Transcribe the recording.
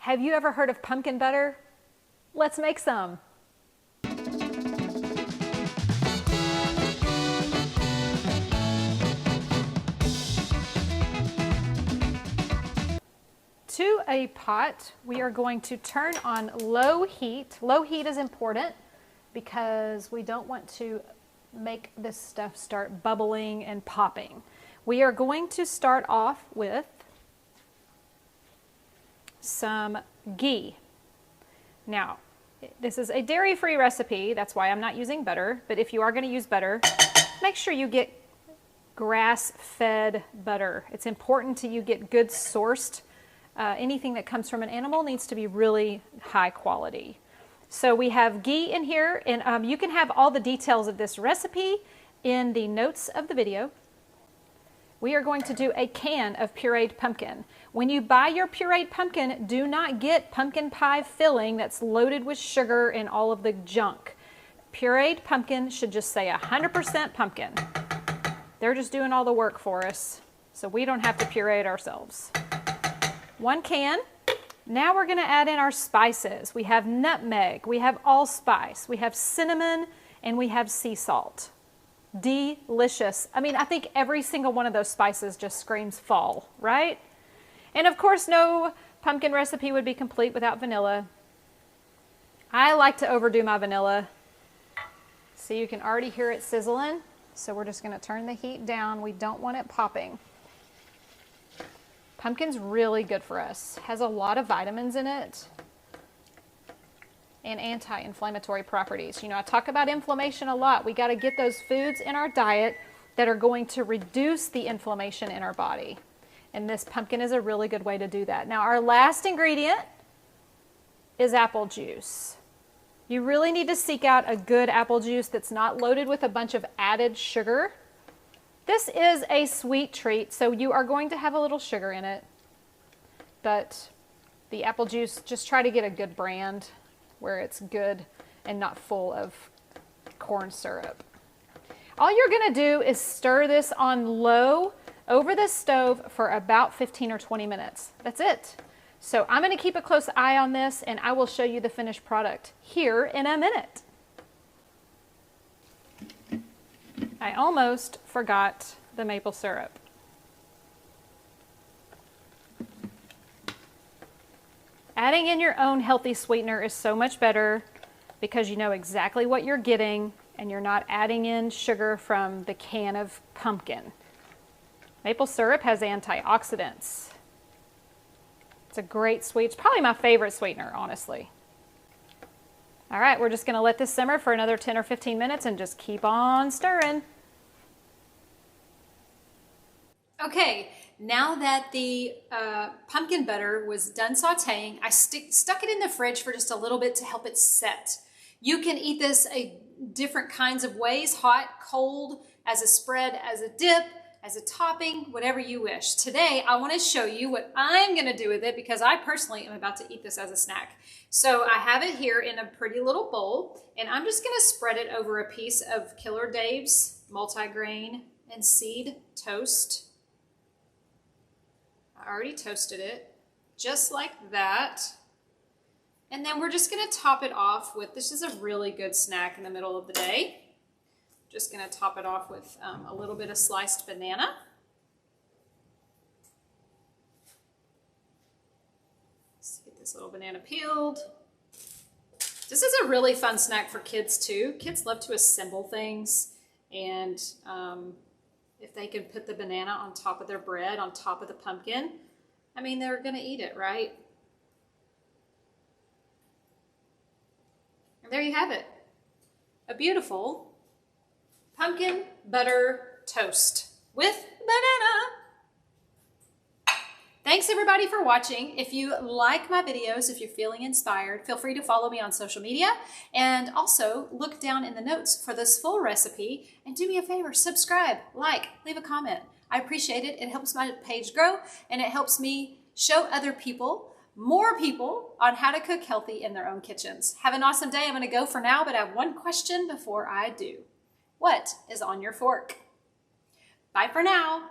Have you ever heard of pumpkin butter? Let's make some. To a pot, we are going to turn on low heat. Low heat is important because we don't want to make this stuff start bubbling and popping. We are going to start off with some ghee. Now, this is a dairy-free recipe, that's why I'm not using butter, but if you are going to use butter, make sure you get grass-fed butter. It's important to you get good sourced. Anything that comes from an animal needs to be really high quality. So we have ghee in here, and you can have all the details of this recipe in the notes of the video. We are going to do a can of pureed pumpkin. When you buy your pureed pumpkin, do not get pumpkin pie filling that's loaded with sugar and all of the junk. Pureed pumpkin should just say 100% pumpkin. They're just doing all the work for us, so we don't have to puree it ourselves. 1 can. Now we're going to add in our spices. We have nutmeg, we have allspice, we have cinnamon, and we have sea salt. Delicious. I mean, I think every single one of those spices just screams fall, right? And of course, no pumpkin recipe would be complete without vanilla. I like to overdo my vanilla. So you can already hear it sizzling. So we're just going to turn the heat down. We don't want it popping. Pumpkin's really good for us. Has a lot of vitamins in it and anti-inflammatory properties. You know, I talk about inflammation a lot. We got to get those foods in our diet that are going to reduce the inflammation in our body. And this pumpkin is a really good way to do that. Now, our last ingredient is apple juice. You really need to seek out a good apple juice that's not loaded with a bunch of added sugar. This is a sweet treat, so you are going to have a little sugar in it. But the apple juice, just try to get a good brand where it's good and not full of corn syrup. All you're going to do is stir this on low over the stove for about 15 or 20 minutes. That's it. So I'm going to keep a close eye on this, and I will show you the finished product here in a minute. I almost forgot the maple syrup. Adding in your own healthy sweetener is so much better because you know exactly what you're getting and you're not adding in sugar from the can of pumpkin. Maple syrup has antioxidants. It's a great sweet. It's probably my favorite sweetener, honestly. All right, we're just going to let this simmer for another 10 or 15 minutes and just keep on stirring. Okay, now that the pumpkin butter was done sauteing, I stuck it in the fridge for just a little bit to help it set. You can eat this different kinds of ways, hot, cold, as a spread, as a dip, as a topping, whatever you wish. Today, I want to show you what I'm going to do with it because I personally am about to eat this as a snack. So I have it here in a pretty little bowl, and I'm just going to spread it over a piece of Killer Dave's multigrain and seed toast. I already toasted it, just like that. And then we're just going to top it off with, this is a really good snack in the middle of the day. Just going to top it off with a little bit of sliced banana. Let's get this little banana peeled. This is a really fun snack for kids too. Kids love to assemble things, and if they can put the banana on top of their bread, on top of the pumpkin, I mean, they're going to eat it, right? And there you have it. A beautiful pumpkin butter toast with banana. Thanks everybody for watching. If you like my videos, if you're feeling inspired, feel free to follow me on social media, and also look down in the notes for this full recipe, and do me a favor, subscribe, like, leave a comment. I appreciate it. It helps my page grow, and it helps me show other people, more people, on how to cook healthy in their own kitchens. Have an awesome day. I'm going to go for now, but I have one question before I do. What is on your fork? Bye for now.